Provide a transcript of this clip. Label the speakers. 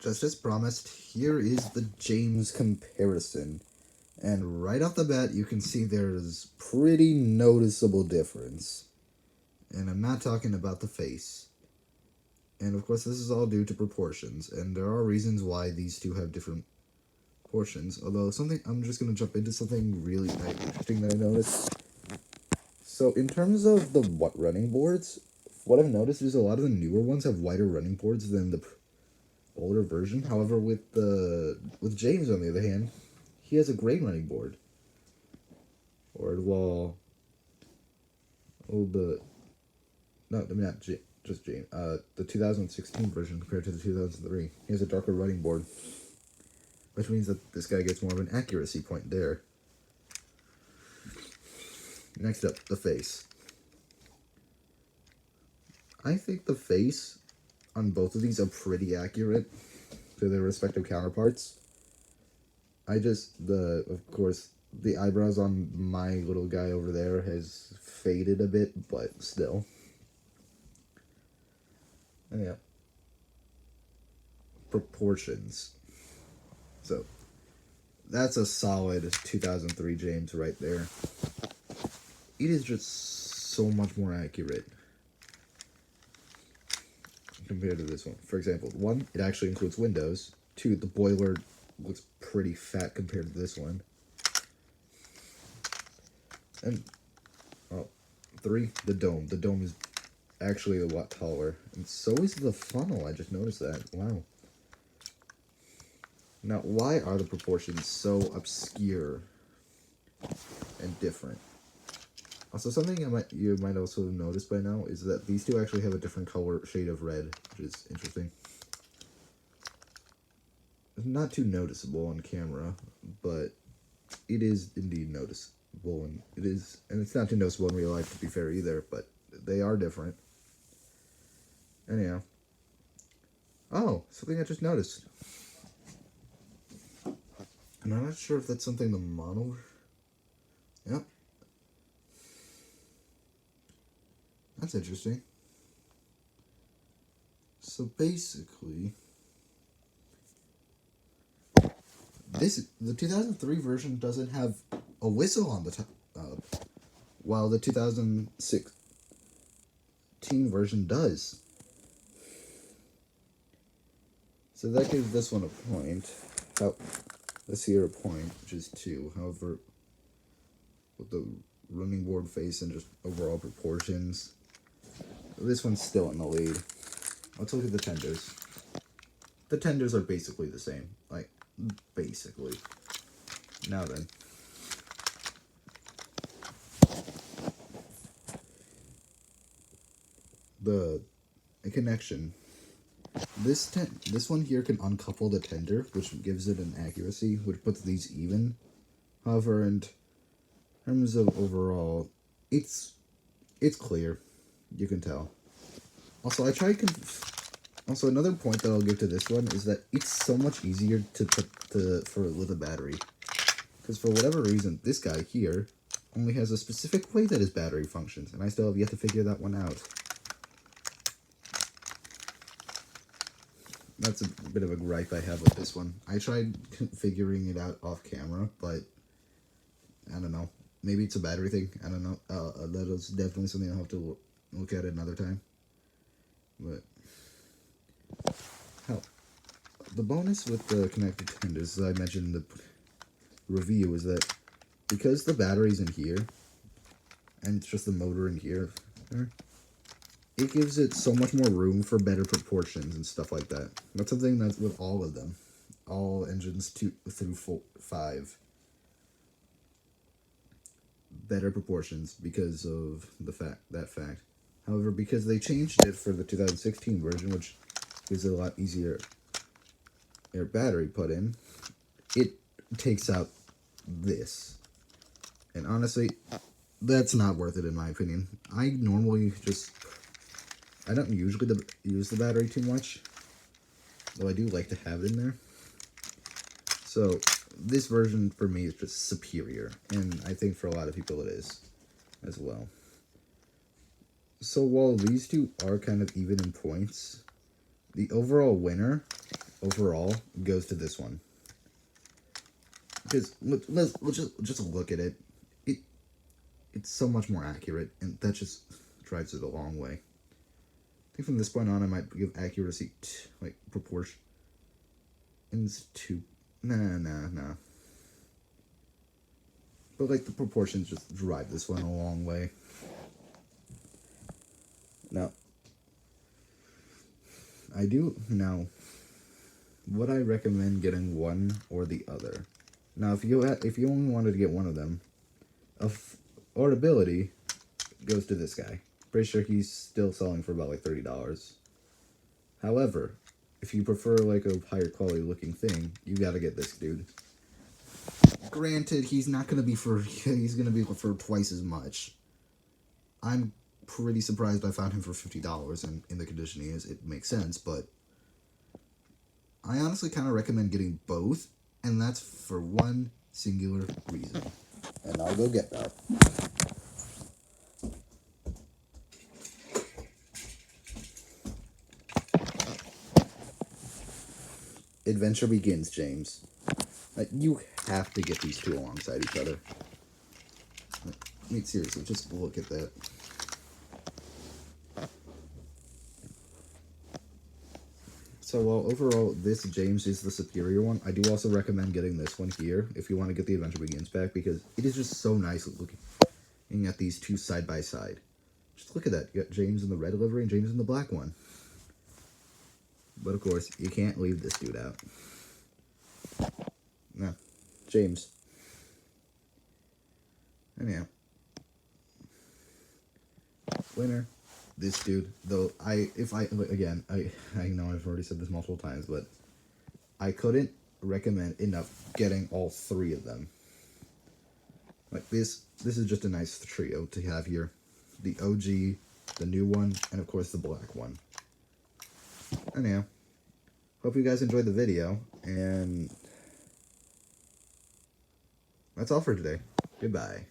Speaker 1: just as promised, here is the James comparison. And right off the bat, you can see there's pretty noticeable difference. And I'm not talking about the face. And of course, this is all due to proportions, and there are reasons why these two have different portions. Although I'm just gonna jump into something really interesting that I noticed. So in terms of the running boards, what I've noticed is a lot of the newer ones have wider running boards than the older version. However, with James on the other hand, he has a great running board. Or well, the no, I mean not just James. The 2016 version compared to the 2003, he has a darker running board, which means that this guy gets more of an accuracy point there. Next up, the face. I think the face on both of these are pretty accurate to their respective counterparts. Of course, the eyebrows on my little guy over there has faded a bit, but still. And yeah. Proportions. So, that's a solid 2003 James right there. It is just so much more accurate compared to this one. For example, 1, it actually includes windows. 2, the boiler looks pretty fat compared to this one. And 3, the dome. The dome is actually a lot taller. And so is the funnel. I just noticed that. Wow. Now, why are the proportions so obscure and different? Also, something you might also have noticed by now is that these two actually have a different color shade of red, which is interesting. It's not too noticeable on camera, but it is indeed noticeable, and it's not too noticeable in real life, to be fair, either, but they are different. Anyhow. Oh, something I just noticed. And I'm not sure if that's something the mono... Yep. That's interesting. So basically, the 2003 version doesn't have a whistle on the top, while the 2016 version does. So that gives this one a point. Let's see a point, which is 2. However, with the running board face and just overall proportions, this one's still in the lead. Let's look at the tenders. The tenders are basically the same. Like, basically. Now then. The connection. This one here can uncouple the tender, which gives it an accuracy, which puts these even. However, in terms of overall, it's clear. You can tell. Also, also, another point that I'll give to this one is that it's so much easier to put with a battery. Because for whatever reason, this guy here only has a specific way that his battery functions, and I still have yet to figure that one out. That's a bit of a gripe I have with this one. I tried figuring it out off camera, but I don't know. Maybe it's a battery thing. I don't know. That is definitely something I'll have to look at another time. But hell, the bonus with the connected tenders, as I mentioned in the review, is that because the battery's in here, and it's just the motor in here, it gives it so much more room for better proportions and stuff like that. That's something that's with all of them. All engines 2 through 5. Better proportions because of that fact. However, because they changed it for the 2016 version, which is a lot easier battery put in, it takes out this. And honestly, that's not worth it in my opinion. I don't usually use the battery too much, though I do like to have it in there. So this version for me is just superior, and I think for a lot of people it is as well. So while these two are kind of even in points, the overall winner overall goes to this one. Because let's just look at it. It's so much more accurate, and that just drives it a long way. I think from this point on, I might give accuracy like proportion. To nah. But like the proportions just drive this one a long way. Now, would I recommend getting one or the other? Now, if you only wanted to get one of them, affordability goes to this guy. Pretty sure he's still selling for about like $30. However, if you prefer like a higher quality looking thing, you gotta get this dude. Granted, he's gonna be for twice as much. I'm pretty surprised I found him for $50, and in the condition he is, it makes sense, but I honestly kind of recommend getting both, and that's for one singular reason. And I'll go get that. Adventure begins, James. You have to get these two alongside each other. I mean, seriously, just look at that. So while overall this James is the superior one, I do also recommend getting this one here if you want to get the Adventure Begins pack, because it is just so nice looking at these two side by side. Just look at that. You got James in the red livery and James in the black one. But of course, you can't leave this dude out. No. James. Anyhow. Winner. This dude. Though, I know I've already said this multiple times, but I couldn't recommend enough getting all three of them. Like, this is just a nice trio to have here. The OG, the new one, and of course the black one. Anyhow, hope you guys enjoyed the video, and that's all for today. Goodbye.